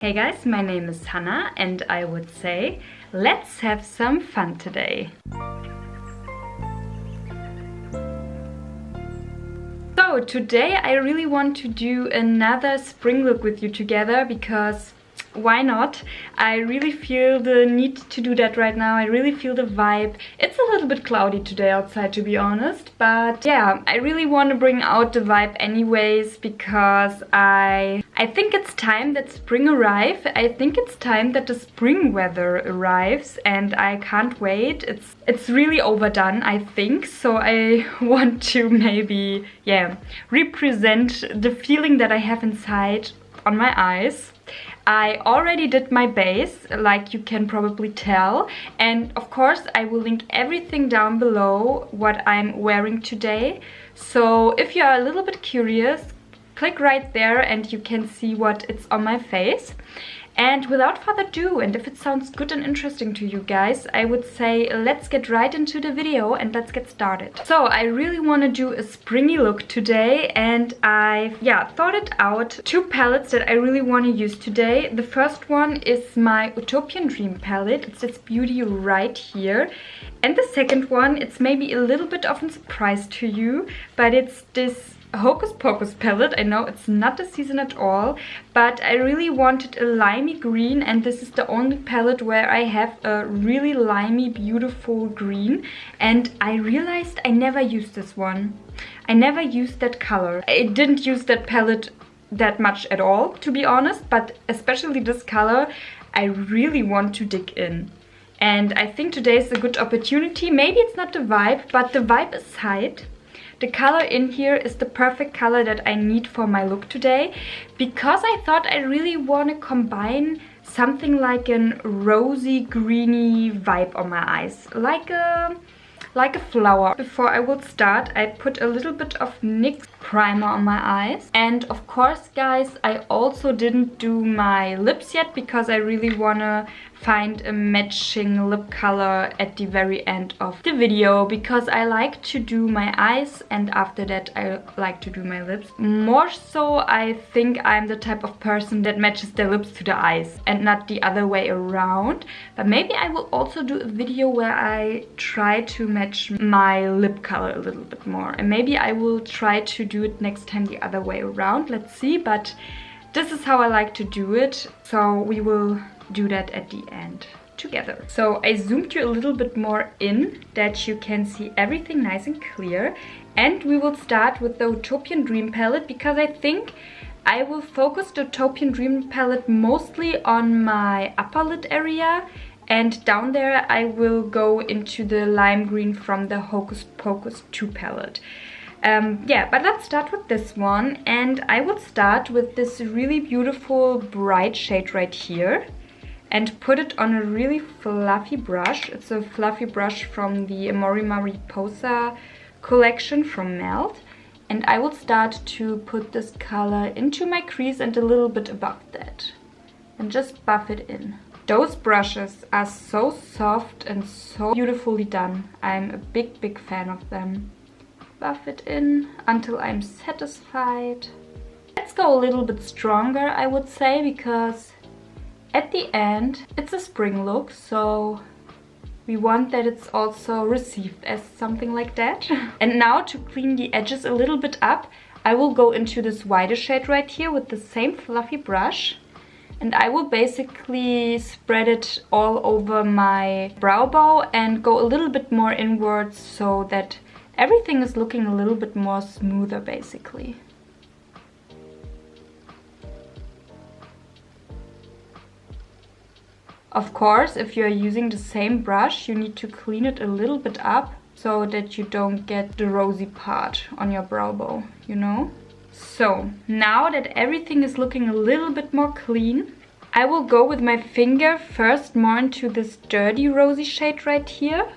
Hey guys, my name is Hannah and I would say, let's have some fun today. So today I really want to do another spring look with you together because why not? I really feel the need to do that right now. I really feel the vibe. It's a little bit cloudy today outside, to be honest, but yeah, I really want to bring out the vibe anyways because I think it's time that spring arrives. I think it's time that the spring weather arrives and I can't wait. It's really overdone, I think, so I want to maybe, yeah, represent the feeling that I have inside on my eyes. I already did my base, like you can probably tell, and of course I will link everything down below what I'm wearing today. So if you are a little bit curious, click right there and you can see what it's on my face. And without further ado, and if it sounds good and interesting to you guys, I would say let's get right into the video and let's get started. So I really want to do a springy look today and I've thought it out. Two palettes that I really want to use today. The first one is my Huetopian Dream palette. It's this beauty right here. And the second one, it's maybe a little bit of a surprise to you, but it's this Hocus Pocus palette. I know it's not the season at all, but I really wanted a limey green and this is the only palette where I have a really limey beautiful green, and I realized I never used this one. I never used that color. I didn't use that palette that much at all, to be honest, but especially this color I really want to dig in. And I think today is a good opportunity. Maybe it's not the vibe, but the vibe aside, the color in here is the perfect color that I need for my look today, because I thought I really want to combine something like a rosy greeny vibe on my eyes, like a flower. Before I would start, I put a little bit of NYX primer on my eyes, and of course guys, I also didn't do my lips yet because I really want to find a matching lip color at the very end of the video, because I like to do my eyes and after that I like to do my lips. More so, I think I'm the type of person that matches their lips to the eyes and not the other way around. But maybe I will also do a video where I try to match my lip color a little bit more, and maybe I will try to do it next time the other way around. Let's see, but this is how I like to do it, so we will do that at the end together. So I zoomed you a little bit more in that you can see everything nice and clear, and we will start with the Huetopian Dream palette because I think I will focus the Huetopian Dream palette mostly on my upper lid area, and down there I will go into the lime green from the Hocus Pocus 2 palette. But let's start with this one, and I will start with this really beautiful bright shade right here and put it on a really fluffy brush. It's a fluffy brush from the Amori Mariposa collection from Melt, and I will start to put this color into my crease and a little bit above that and just buff it in. Those brushes are so soft and so beautifully done. I'm a big fan of them. Buff it in until I'm satisfied. Let's go a little bit stronger, I would say, because at the end it's a spring look, so we want that it's also received as something like that. And now to clean the edges a little bit up, I will go into this whiter shade right here with the same fluffy brush, and I will basically spread it all over my brow bow and go a little bit more inwards so that everything is looking a little bit more smoother basically. Of course, if you're using the same brush, you need to clean it a little bit up so that you don't get the rosy part on your brow bow, you know? So now that everything is looking a little bit more clean, I will go with my finger first more into this dirty rosy shade right here,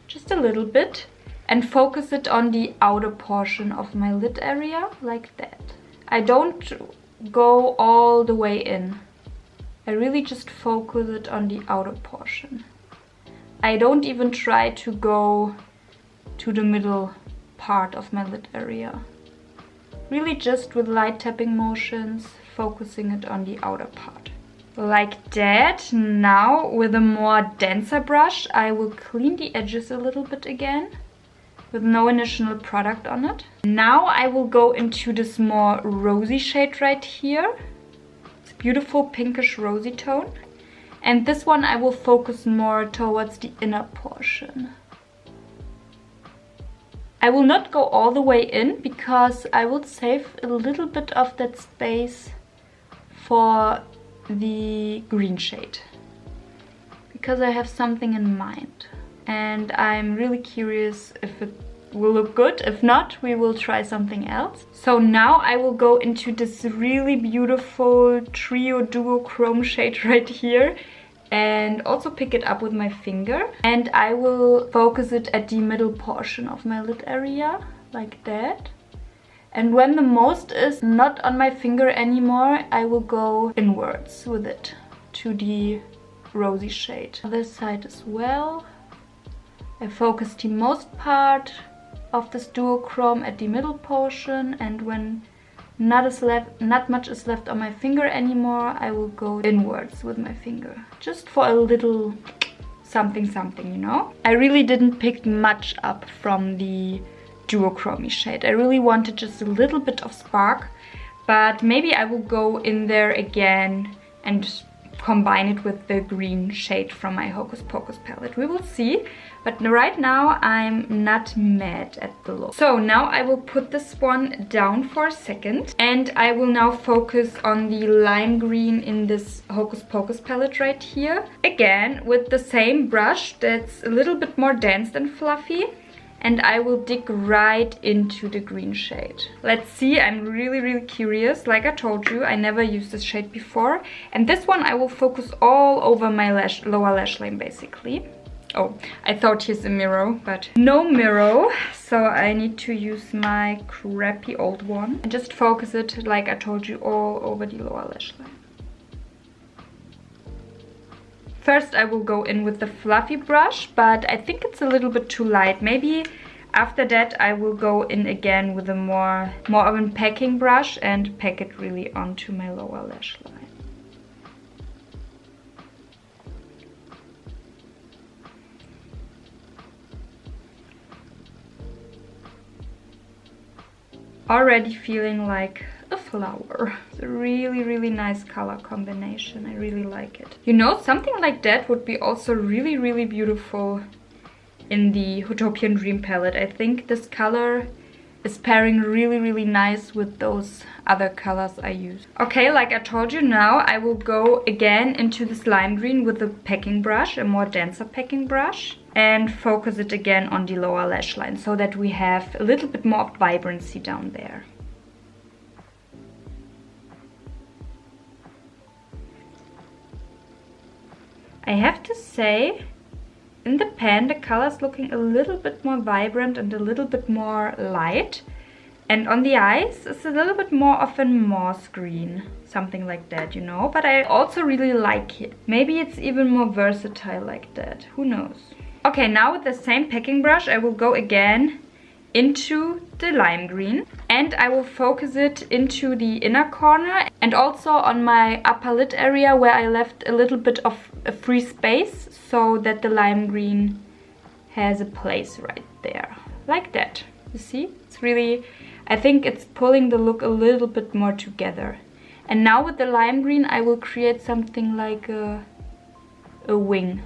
just a little bit, and focus it on the outer portion of my lid area, like that. I don't go all the way in. I really just focus it on the outer portion. I don't even try to go to the middle part of my lid area. Really just with light tapping motions, focusing it on the outer part. Like that. Now with a more denser brush, I will clean the edges a little bit again with no additional product on it. Now I will go into this more rosy shade right here. It's a beautiful pinkish rosy tone. And this one I will focus more towards the inner portion. I will not go all the way in because I will save a little bit of that space for the green shade, because I have something in mind and I'm really curious if it will look good. If not, we will try something else. So now I will go into this really beautiful trio duochrome shade right here and also pick it up with my finger, and I will focus it at the middle portion of my lid area like that. And when the most is not on my finger anymore, I will go inwards with it to the rosy shade. This side as well. I focus the most part of this duochrome at the middle portion, and when not much is left on my finger anymore, I will go inwards with my finger. Just for a little something, you know? I really didn't pick much up from the duochrome shade. I really wanted just a little bit of spark, but maybe I will go in there again and combine it with the green shade from my Hocus Pocus palette. We will see, but right now I'm not mad at the look. So now I will put this one down for a second, and I will now focus on the lime green in this Hocus Pocus palette right here. Again, with the same brush that's a little bit more dense than fluffy. And I will dig right into the green shade. Let's see, I'm really curious. Like I told you, I never used this shade before. And this one I will focus all over my lower lash line basically. Oh, I thought here's a mirror, but no mirror. So I need to use my crappy old one. And just focus it, like I told you, all over the lower lash line. First I will go in with the fluffy brush, but I think it's a little bit too light. Maybe after that I will go in again with a more of a packing brush and pack it really onto my lower lash line. Already feeling like a flower. It's a really nice color combination. I really like it. You know, something like that would be also really beautiful in the Huetopian Dream palette. I think this color is pairing really nice with those other colors I use. Okay, like I told you, now I will go again into this lime green with a packing brush, a more denser packing brush, and focus it again on the lower lash line so that we have a little bit more vibrancy down there. I have to say, in the pan the color is looking a little bit more vibrant and a little bit more light. And on the eyes it's a little bit more of a moss green, something like that, you know. But I also really like it. Maybe it's even more versatile like that, who knows. Okay, now with the same packing brush I will go again into the lime green, and I will focus it into the inner corner and also on my upper lid area where I left a little bit of a free space so that the lime green has a place right there, like that. You see, it's really, I think it's pulling the look a little bit more together. And now with the lime green I will create something like a wing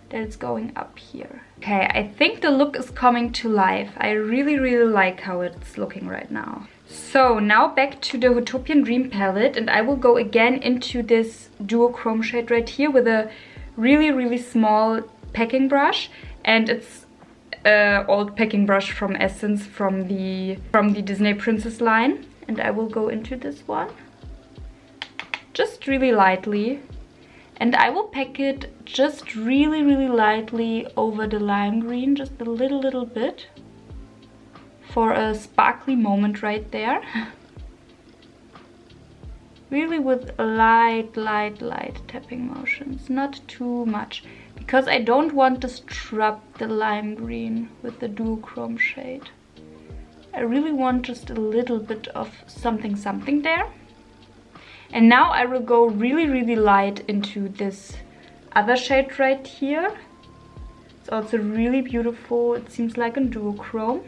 that is going up here. Okay, I think the look is coming to life. I really like how it's looking right now. So now back to the Huetopian Dream palette, and I will go again into this duochrome shade right here with a really small packing brush, and it's an old packing brush from Essence from the Disney Princess line, and I will go into this one just really lightly. And I will pack it just really lightly over the lime green, just a little bit, for a sparkly moment right there. Really with light tapping motions, not too much, because I don't want to disrupt the lime green with the duochrome shade. I really want just a little bit of something there. And now I will go really, really light into this other shade right here. It's also really beautiful. It seems like a duochrome.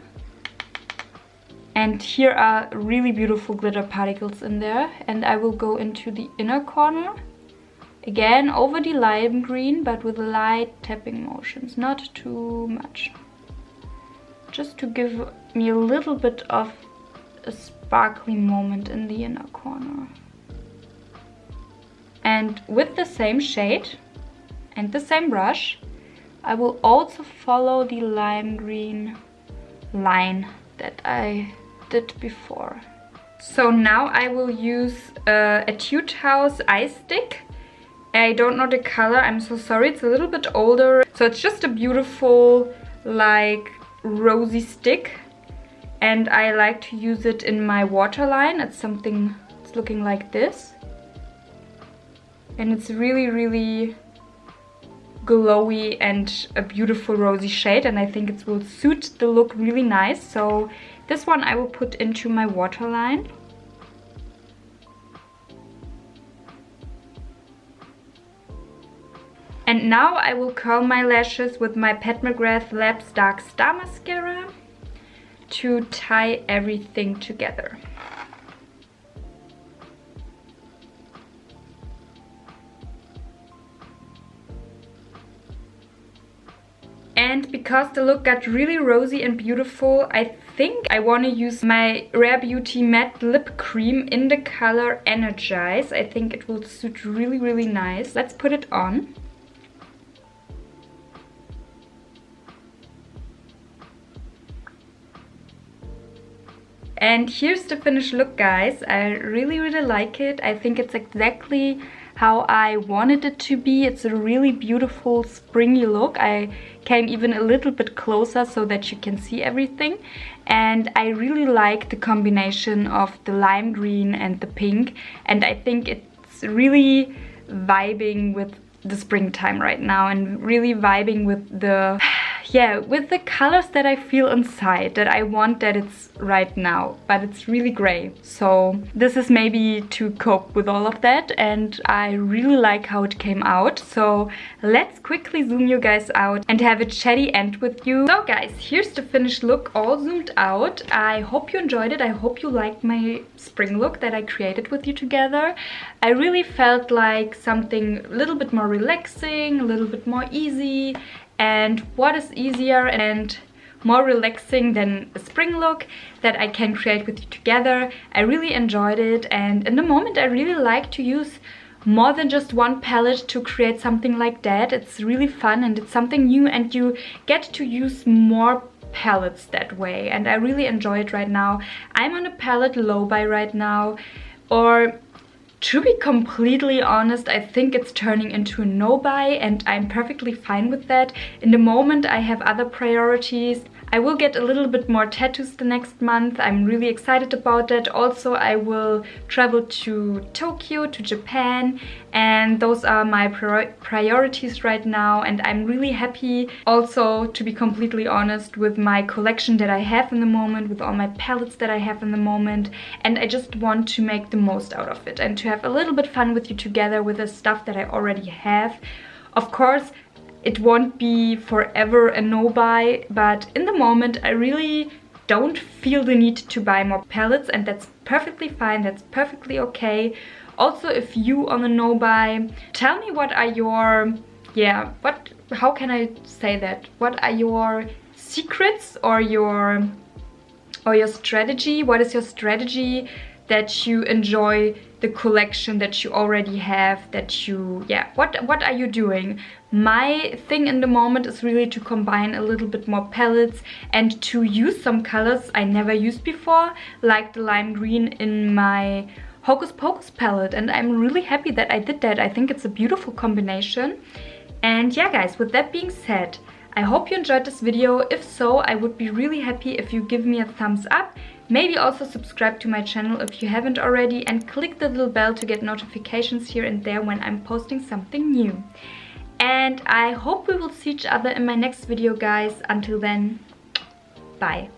And here are really beautiful glitter particles in there. And I will go into the inner corner. Again, over the lime green, but with light tapping motions. Not too much. Just to give me a little bit of a sparkly moment in the inner corner. And with the same shade and the same brush, I will also follow the lime green line that I did before. So now I will use a Etude House eye stick. I don't know the color, I'm so sorry, it's a little bit older. So it's just a beautiful, like, rosy stick. And I like to use it in my waterline. It's looking like this. And it's really, really glowy and a beautiful rosy shade, and I think it will suit the look really nice. So this one I will put into my waterline. And now I will curl my lashes with my Pat McGrath Labs Dark Star Mascara to tie everything together. And because the look got really rosy and beautiful, I think I want to use my Rare Beauty Matte Lip Cream in the color Energize. I think it will suit really, really nice. Let's put it on. And here's the finished look, guys. I really, really like it. I think it's exactly how I wanted it to be. It's a really beautiful springy look. I came even a little bit closer so that you can see everything. And I really like the combination of the lime green and the pink. And I think it's really vibing with the springtime right now and really vibing with the with the colors that I feel inside, that I want that it's right now, but it's really gray. So this is maybe to cope with all of that, and I really like how it came out. So let's quickly zoom you guys out and have a chatty end with you. So guys, here's the finished look all zoomed out. I hope you enjoyed it. I hope you liked my spring look that I created with you together. I really felt like something a little bit more relaxing, a little bit more easy. And what is easier and more relaxing than a spring look that I can create with you together? I really enjoyed it, and in the moment I really like to use more than just one palette to create something like that. It's really fun and it's something new, and you get to use more palettes that way, and I really enjoy it right now. I'm on a palette low buy right now, or to be completely honest, I think it's turning into a no-buy, and I'm perfectly fine with that. In the moment, I have other priorities. I will get a little bit more tattoos the next month. I'm really excited about that. Also, I will travel to Tokyo, to Japan, and those are my priorities right now. And I'm really happy also, to be completely honest, with my collection that I have in the moment, with all my palettes that I have in the moment. And I just want to make the most out of it and to have a little bit fun with you together with the stuff that I already have. Of course, it won't be forever a no-buy, but in the moment I really don't feel the need to buy more palettes, and that's perfectly fine, that's perfectly okay. Also, if you on a no-buy, tell me what are your, how can I say that? What are your secrets or your strategy? What is your strategy that you enjoy the collection that you already have, that you, what are you doing? My thing in the moment is really to combine a little bit more palettes and to use some colors I never used before, like the lime green in my Hocus Pocus palette, and I'm really happy that I did that. I think it's a beautiful combination. And yeah guys, with that being said, I hope you enjoyed this video. If so, I would be really happy if you give me a thumbs up. Maybe also subscribe to my channel if you haven't already, and click the little bell to get notifications here and there when I'm posting something new. And I hope we will see each other in my next video, guys. Until then, bye.